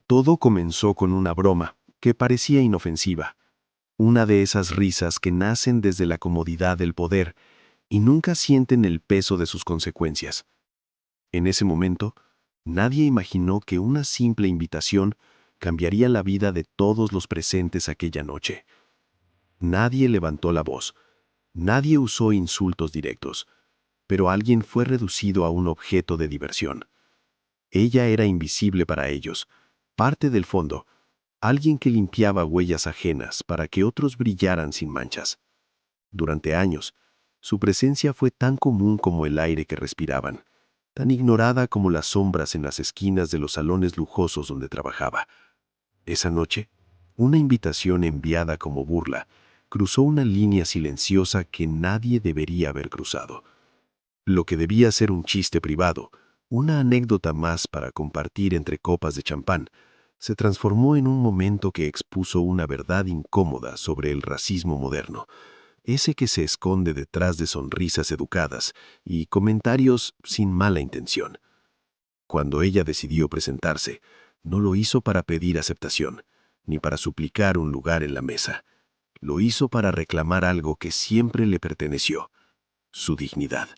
Todo comenzó con una broma que parecía inofensiva, una de esas risas que nacen desde la comodidad del poder y nunca sienten el peso de sus consecuencias. En ese momento, nadie imaginó que una simple invitación cambiaría la vida de todos los presentes aquella noche. Nadie levantó la voz, nadie usó insultos directos, pero alguien fue reducido a un objeto de diversión. Ella era invisible para ellos, parte del fondo, alguien que limpiaba huellas ajenas para que otros brillaran sin manchas. Durante años, su presencia fue tan común como el aire que respiraban, tan ignorada como las sombras en las esquinas de los salones lujosos donde trabajaba. Esa noche, una invitación enviada como burla cruzó una línea silenciosa que nadie debería haber cruzado. Lo que debía ser un chiste privado, una anécdota más para compartir entre copas de champán, se transformó en un momento que expuso una verdad incómoda sobre el racismo moderno, ese que se esconde detrás de sonrisas educadas y comentarios sin mala intención. Cuando ella decidió presentarse, no lo hizo para pedir aceptación, ni para suplicar un lugar en la mesa. Lo hizo para reclamar algo que siempre le perteneció, su dignidad.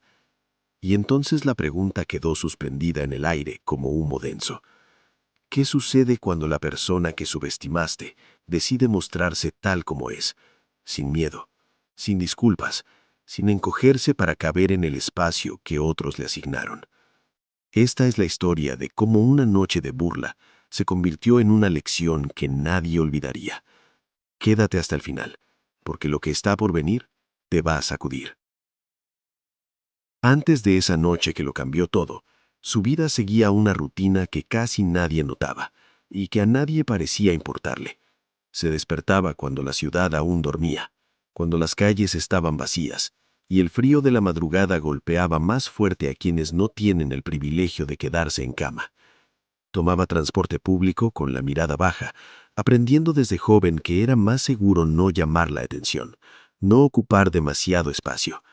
Y entonces la pregunta quedó suspendida en el aire como humo denso. ¿Qué sucede cuando la persona que subestimaste decide mostrarse tal como es, sin miedo, sin disculpas, sin encogerse para caber en el espacio que otros le asignaron? Esta es la historia de cómo una noche de burla se convirtió en una lección que nadie olvidaría. Quédate hasta el final, porque lo que está por venir te va a sacudir. Antes de esa noche que lo cambió todo, su vida seguía una rutina que casi nadie notaba y que a nadie parecía importarle. Se despertaba cuando la ciudad aún dormía, cuando las calles estaban vacías y el frío de la madrugada golpeaba más fuerte a quienes no tienen el privilegio de quedarse en cama. Tomaba transporte público con la mirada baja, aprendiendo desde joven que era más seguro no llamar la atención, no ocupar demasiado espacio,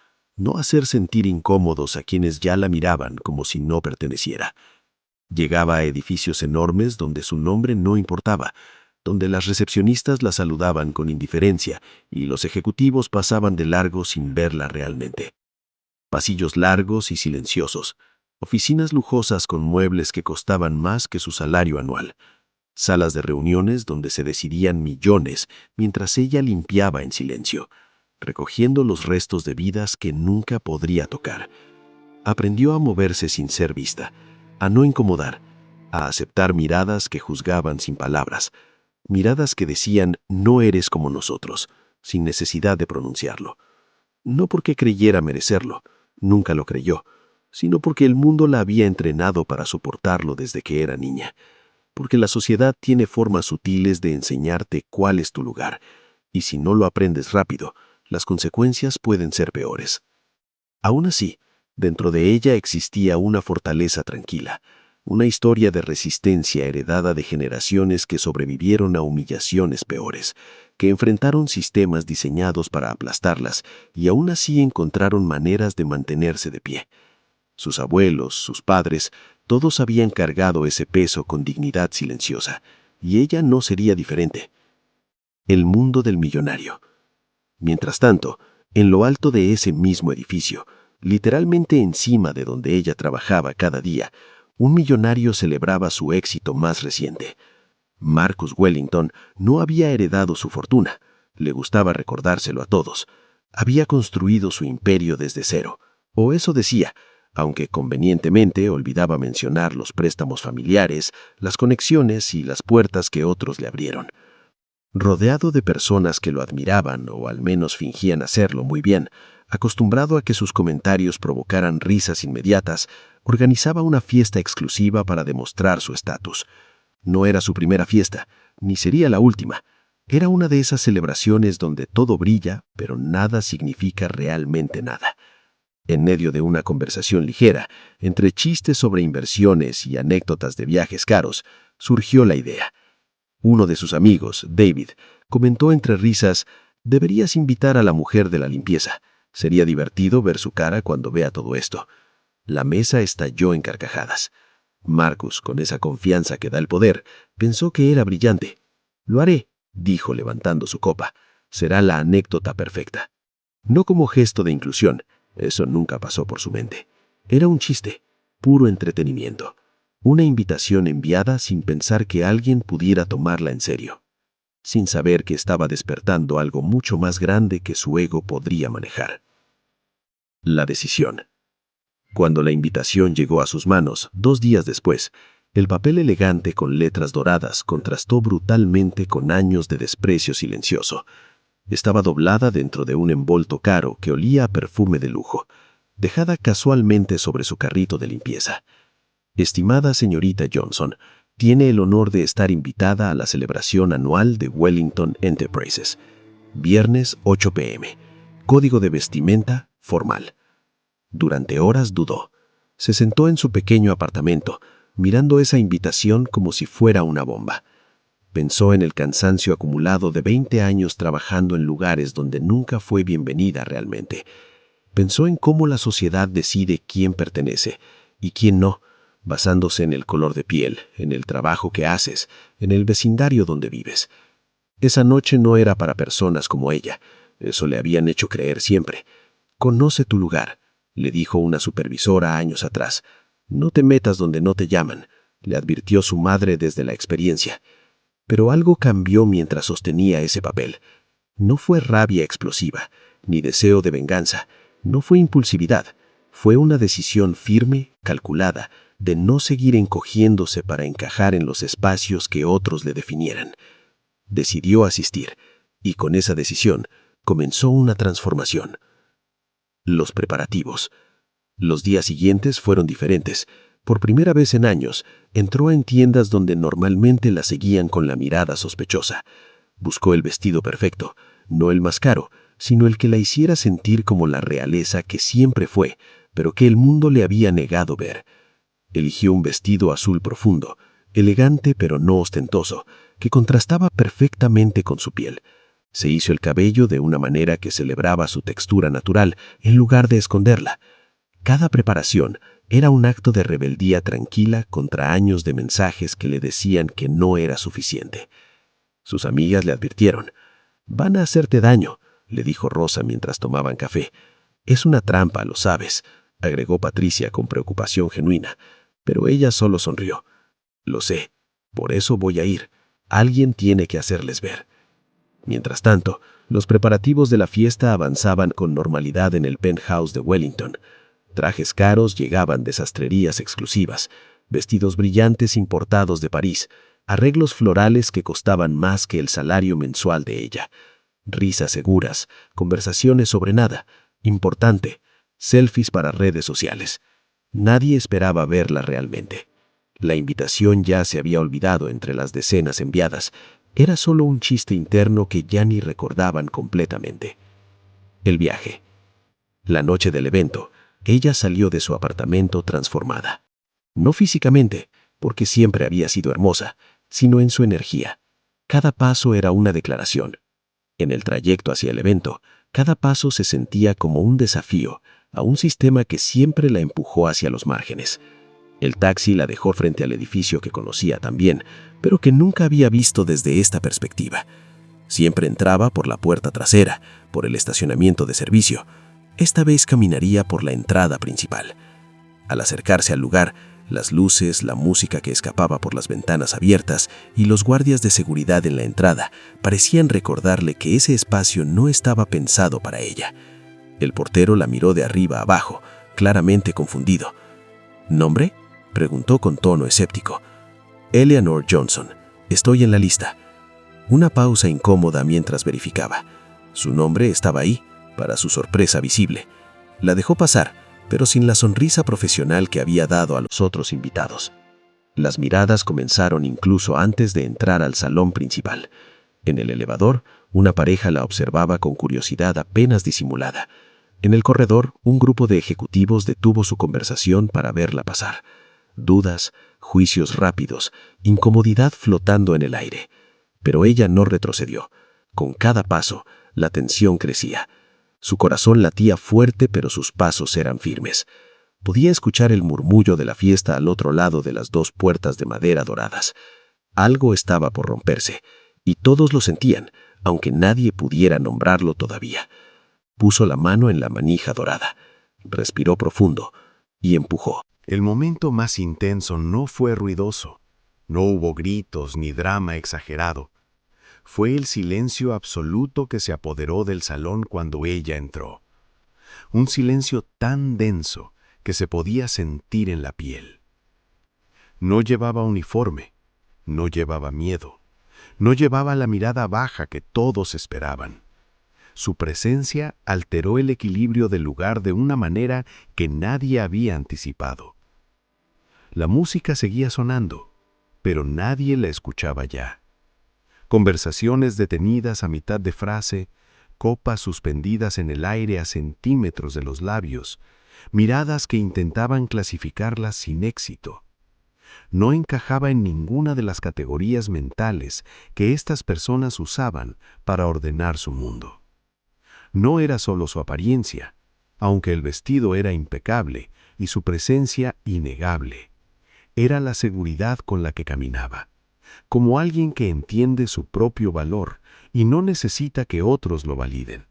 no hacer sentir incómodos a quienes ya la miraban como si no perteneciera. Llegaba a edificios enormes donde su nombre no importaba, donde las recepcionistas la saludaban con indiferencia y los ejecutivos pasaban de largo sin verla realmente. Pasillos largos y silenciosos, oficinas lujosas con muebles que costaban más que su salario anual, salas de reuniones donde se decidían millones mientras ella limpiaba en silencio, recogiendo los restos de vidas que nunca podría tocar. Aprendió a moverse sin ser vista, a no incomodar, a aceptar miradas que juzgaban sin palabras, miradas que decían no eres como nosotros, sin necesidad de pronunciarlo. No porque creyera merecerlo, nunca lo creyó, sino porque el mundo la había entrenado para soportarlo desde que era niña, porque la sociedad tiene formas sutiles de enseñarte cuál es tu lugar, y si no lo aprendes rápido, las consecuencias pueden ser peores. Aún así, dentro de ella existía una fortaleza tranquila, una historia de resistencia heredada de generaciones que sobrevivieron a humillaciones peores, que enfrentaron sistemas diseñados para aplastarlas y aún así encontraron maneras de mantenerse de pie. Sus abuelos, sus padres, todos habían cargado ese peso con dignidad silenciosa, y ella no sería diferente. El mundo del millonario. Mientras tanto, en lo alto de ese mismo edificio, literalmente encima de donde ella trabajaba cada día, un millonario celebraba su éxito más reciente. Marcus Wellington no había heredado su fortuna, le gustaba recordárselo a todos. Había construido su imperio desde cero, o eso decía, aunque convenientemente olvidaba mencionar los préstamos familiares, las conexiones y las puertas que otros le abrieron. Rodeado de personas que lo admiraban o al menos fingían hacerlo muy bien, acostumbrado a que sus comentarios provocaran risas inmediatas, organizaba una fiesta exclusiva para demostrar su estatus. No era su primera fiesta, ni sería la última. Era una de esas celebraciones donde todo brilla, pero nada significa realmente nada. En medio de una conversación ligera, entre chistes sobre inversiones y anécdotas de viajes caros, surgió la idea. Uno de sus amigos, David, comentó entre risas: «Deberías invitar a la mujer de la limpieza. Sería divertido ver su cara cuando vea todo esto». La mesa estalló en carcajadas. Marcus, con esa confianza que da el poder, pensó que era brillante. «Lo haré», dijo levantando su copa. «Será la anécdota perfecta». No como gesto de inclusión, eso nunca pasó por su mente. Era un chiste, puro entretenimiento. Una invitación enviada sin pensar que alguien pudiera tomarla en serio, sin saber que estaba despertando algo mucho más grande que su ego podría manejar. La decisión. Cuando la invitación llegó a sus manos, 2 días después, el papel elegante con letras doradas contrastó brutalmente con años de desprecio silencioso. Estaba doblada dentro de un envolto caro que olía a perfume de lujo, dejada casualmente sobre su carrito de limpieza. «Estimada señorita Johnson, tiene el honor de estar invitada a la celebración anual de Wellington Enterprises. Viernes 8 p.m. Código de vestimenta formal». Durante horas dudó. Se sentó en su pequeño apartamento, mirando esa invitación como si fuera una bomba. Pensó en el cansancio acumulado de 20 años trabajando en lugares donde nunca fue bienvenida realmente. Pensó en cómo la sociedad decide quién pertenece y quién no, basándose en el color de piel, en el trabajo que haces, en el vecindario donde vives. Esa noche no era para personas como ella, eso le habían hecho creer siempre. «Conoce tu lugar», le dijo una supervisora años atrás. «No te metas donde no te llaman», le advirtió su madre desde la experiencia. Pero algo cambió mientras sostenía ese papel. No fue rabia explosiva, ni deseo de venganza, no fue impulsividad, fue una decisión firme, calculada, de no seguir encogiéndose para encajar en los espacios que otros le definieran. Decidió asistir, y con esa decisión comenzó una transformación. Los preparativos. Los días siguientes fueron diferentes. Por primera vez en años, entró en tiendas donde normalmente la seguían con la mirada sospechosa. Buscó el vestido perfecto, no el más caro, sino el que la hiciera sentir como la realeza que siempre fue, pero que el mundo le había negado ver. Eligió un vestido azul profundo, elegante pero no ostentoso, que contrastaba perfectamente con su piel. Se hizo el cabello de una manera que celebraba su textura natural en lugar de esconderla. Cada preparación era un acto de rebeldía tranquila contra años de mensajes que le decían que no era suficiente. Sus amigas le advirtieron. «Van a hacerte daño», le dijo Rosa mientras tomaban café. «Es una trampa, lo sabes», agregó Patricia con preocupación genuina, pero ella solo sonrió. «Lo sé, por eso voy a ir. Alguien tiene que hacerles ver». Mientras tanto, los preparativos de la fiesta avanzaban con normalidad en el penthouse de Wellington. Trajes caros llegaban de sastrerías exclusivas, vestidos brillantes importados de París, arreglos florales que costaban más que el salario mensual de ella, risas seguras, conversaciones sobre nada, importante, selfies para redes sociales. Nadie esperaba verla realmente. La invitación ya se había olvidado entre las decenas enviadas. Era solo un chiste interno que ya ni recordaban completamente. El viaje. La noche del evento, ella salió de su apartamento transformada. No físicamente, porque siempre había sido hermosa, sino en su energía. Cada paso era una declaración. En el trayecto hacia el evento, cada paso se sentía como un desafío a un sistema que siempre la empujó hacia los márgenes. El taxi la dejó frente al edificio que conocía tan bien, pero que nunca había visto desde esta perspectiva. Siempre entraba por la puerta trasera, por el estacionamiento de servicio. Esta vez caminaría por la entrada principal. Al acercarse al lugar, las luces, la música que escapaba por las ventanas abiertas y los guardias de seguridad en la entrada parecían recordarle que ese espacio no estaba pensado para ella. El portero la miró de arriba a abajo, claramente confundido. «¿Nombre?», preguntó con tono escéptico. «Eleanor Johnson. Estoy en la lista». Una pausa incómoda mientras verificaba. Su nombre estaba ahí, para su sorpresa visible. La dejó pasar, pero sin la sonrisa profesional que había dado a los otros invitados. Las miradas comenzaron incluso antes de entrar al salón principal. En el elevador, una pareja la observaba con curiosidad apenas disimulada. En el corredor, un grupo de ejecutivos detuvo su conversación para verla pasar. Dudas, juicios rápidos, incomodidad flotando en el aire. Pero ella no retrocedió. Con cada paso, la tensión crecía. Su corazón latía fuerte, pero sus pasos eran firmes. Podía escuchar el murmullo de la fiesta al otro lado de las dos puertas de madera doradas. Algo estaba por romperse, y todos lo sentían, aunque nadie pudiera nombrarlo todavía. Puso la mano en la manija dorada, respiró profundo y empujó. El momento más intenso no fue ruidoso. No hubo gritos ni drama exagerado. Fue el silencio absoluto que se apoderó del salón cuando ella entró. Un silencio tan denso que se podía sentir en la piel. No llevaba uniforme, no llevaba miedo, no llevaba la mirada baja que todos esperaban. Su presencia alteró el equilibrio del lugar de una manera que nadie había anticipado. La música seguía sonando, pero nadie la escuchaba ya. Conversaciones detenidas a mitad de frase, copas suspendidas en el aire a centímetros de los labios, miradas que intentaban clasificarlas sin éxito. No encajaba en ninguna de las categorías mentales que estas personas usaban para ordenar su mundo. No era solo su apariencia, aunque el vestido era impecable y su presencia innegable. Era la seguridad con la que caminaba, como alguien que entiende su propio valor y no necesita que otros lo validen.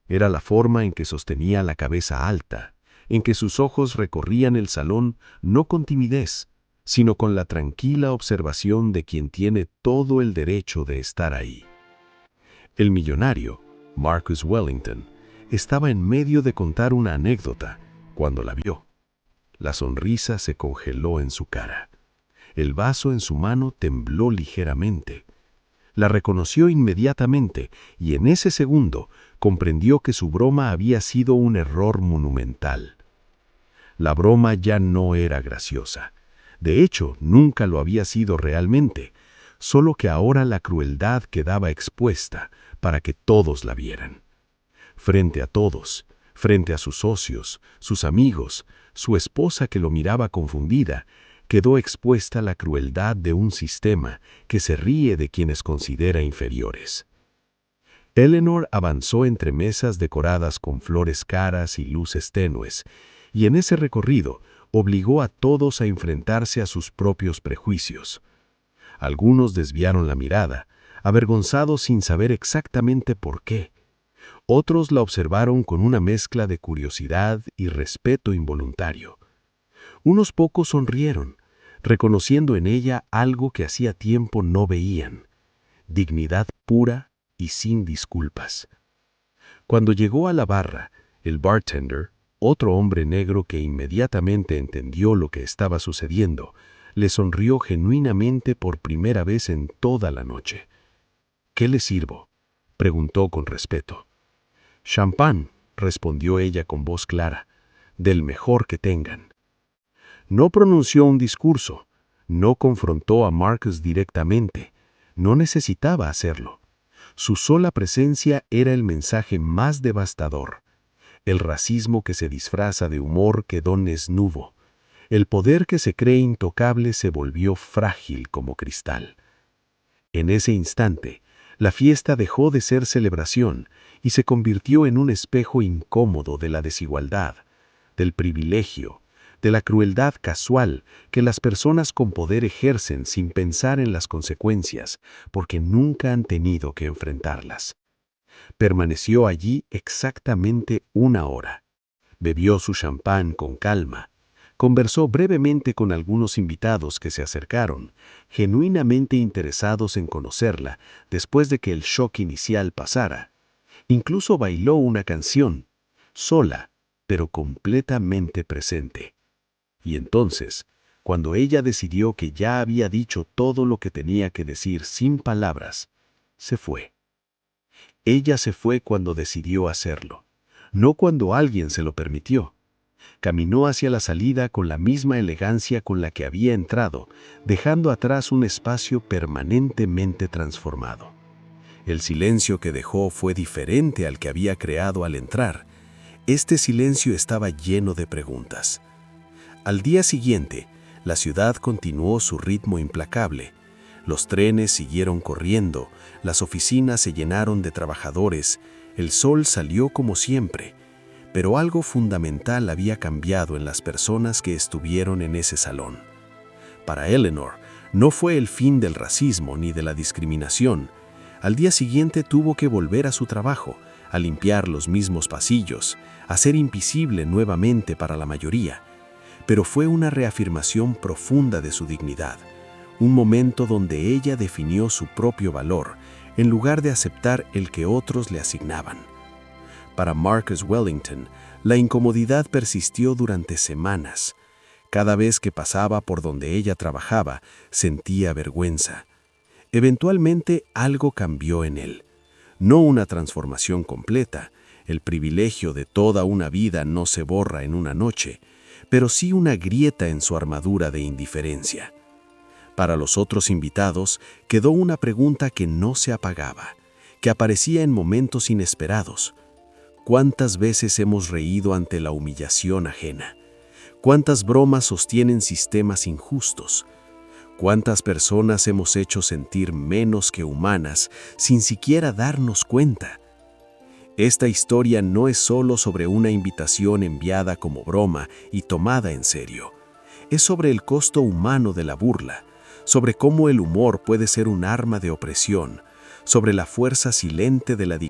Era la forma en que sostenía la cabeza alta, en que sus ojos recorrían el salón no con timidez, sino con la tranquila observación de quien tiene todo el derecho de estar ahí. El millonario, Marcus Wellington, estaba en medio de contar una anécdota cuando la vio. La sonrisa se congeló en su cara. El vaso en su mano tembló ligeramente. La reconoció inmediatamente y en ese segundo comprendió que su broma había sido un error monumental. La broma ya no era graciosa. De hecho, nunca lo había sido realmente, solo que ahora la crueldad quedaba expuesta para que todos la vieran. Frente a todos, frente a sus socios, sus amigos, su esposa que lo miraba confundida, quedó expuesta la crueldad de un sistema que se ríe de quienes considera inferiores. Eleanor avanzó entre mesas decoradas con flores caras y luces tenues, y en ese recorrido obligó a todos a enfrentarse a sus propios prejuicios. Algunos desviaron la mirada, avergonzados sin saber exactamente por qué. Otros la observaron con una mezcla de curiosidad y respeto involuntario. Unos pocos sonrieron, reconociendo en ella algo que hacía tiempo no veían: dignidad pura y sin disculpas. Cuando llegó a la barra, el bartender, otro hombre negro que inmediatamente entendió lo que estaba sucediendo, le sonrió genuinamente por primera vez en toda la noche. «¿Qué le sirvo?», preguntó con respeto. «Champán», respondió ella con voz clara, «del mejor que tengan». No pronunció un discurso, no confrontó a Marcus directamente, no necesitaba hacerlo. Su sola presencia era el mensaje más devastador. El racismo que se disfraza de humor quedó desnudo. El poder que se cree intocable se volvió frágil como cristal. En ese instante, la fiesta dejó de ser celebración y se convirtió en un espejo incómodo de la desigualdad, del privilegio, de la crueldad casual que las personas con poder ejercen sin pensar en las consecuencias, porque nunca han tenido que enfrentarlas. Permaneció allí exactamente 1 hora. Bebió su champán con calma. Conversó brevemente con algunos invitados que se acercaron, genuinamente interesados en conocerla después de que el shock inicial pasara. Incluso bailó una canción, sola, pero completamente presente. Y entonces, cuando ella decidió que ya había dicho todo lo que tenía que decir sin palabras, se fue. Ella se fue cuando decidió hacerlo, no cuando alguien se lo permitió. Caminó hacia la salida con la misma elegancia con la que había entrado, dejando atrás un espacio permanentemente transformado. El silencio que dejó fue diferente al que había creado al entrar. Este silencio estaba lleno de preguntas. Al día siguiente, la ciudad continuó su ritmo implacable. Los trenes siguieron corriendo, las oficinas se llenaron de trabajadores, el sol salió como siempre. Pero algo fundamental había cambiado en las personas que estuvieron en ese salón. Para Eleanor, no fue el fin del racismo ni de la discriminación. Al día siguiente tuvo que volver a su trabajo, a limpiar los mismos pasillos, a ser invisible nuevamente para la mayoría. Pero fue una reafirmación profunda de su dignidad, un momento donde ella definió su propio valor, en lugar de aceptar el que otros le asignaban. Para Marcus Wellington, la incomodidad persistió durante semanas. Cada vez que pasaba por donde ella trabajaba, sentía vergüenza. Eventualmente algo cambió en él. No una transformación completa, el privilegio de toda una vida no se borra en una noche, pero sí una grieta en su armadura de indiferencia. Para los otros invitados quedó una pregunta que no se apagaba, que aparecía en momentos inesperados. ¿Cuántas veces hemos reído ante la humillación ajena? ¿Cuántas bromas sostienen sistemas injustos? ¿Cuántas personas hemos hecho sentir menos que humanas sin siquiera darnos cuenta? Esta historia no es solo sobre una invitación enviada como broma y tomada en serio. Es sobre el costo humano de la burla, sobre cómo el humor puede ser un arma de opresión, sobre la fuerza silente de la